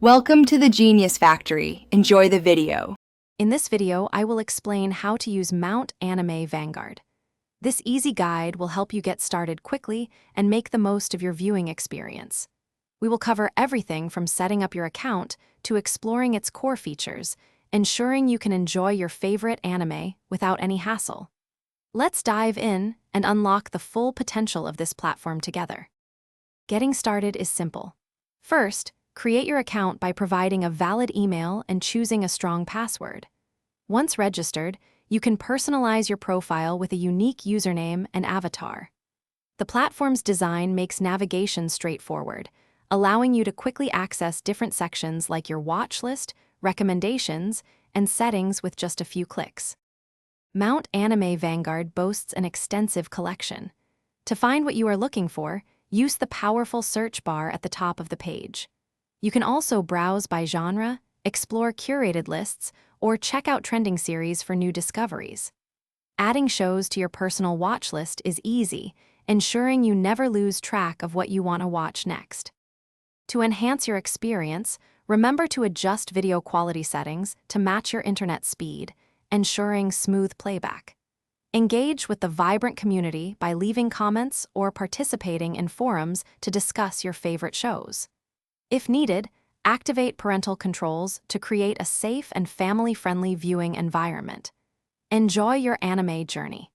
Welcome to the Genius Factory. Enjoy the video. In this video, I will explain how to use Mount Anime Vanguard. This easy guide will help you get started quickly and make the most of your viewing experience. We will cover everything from setting up your account to exploring its core features, ensuring you can enjoy your favorite anime without any hassle. Let's dive in and unlock the full potential of this platform together. Getting started is simple. First, create your account by providing a valid email and choosing a strong password. Once registered, you can personalize your profile with a unique username and avatar. The platform's design makes navigation straightforward, allowing you to quickly access different sections like your watch list, recommendations, and settings with just a few clicks. Mount Anime Vanguard boasts an extensive collection. To find what you are looking for, use the powerful search bar at the top of the page. You can also browse by genre, explore curated lists, or check out trending series for new discoveries. Adding shows to your personal watch list is easy, ensuring you never lose track of what you want to watch next. To enhance your experience, remember to adjust video quality settings to match your internet speed, ensuring smooth playback. Engage with the vibrant community by leaving comments or participating in forums to discuss your favorite shows. If needed, activate parental controls to create a safe and family-friendly viewing environment. Enjoy your anime journey.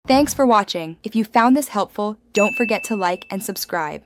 Thanks for watching. If you found this helpful, don't forget to like and subscribe.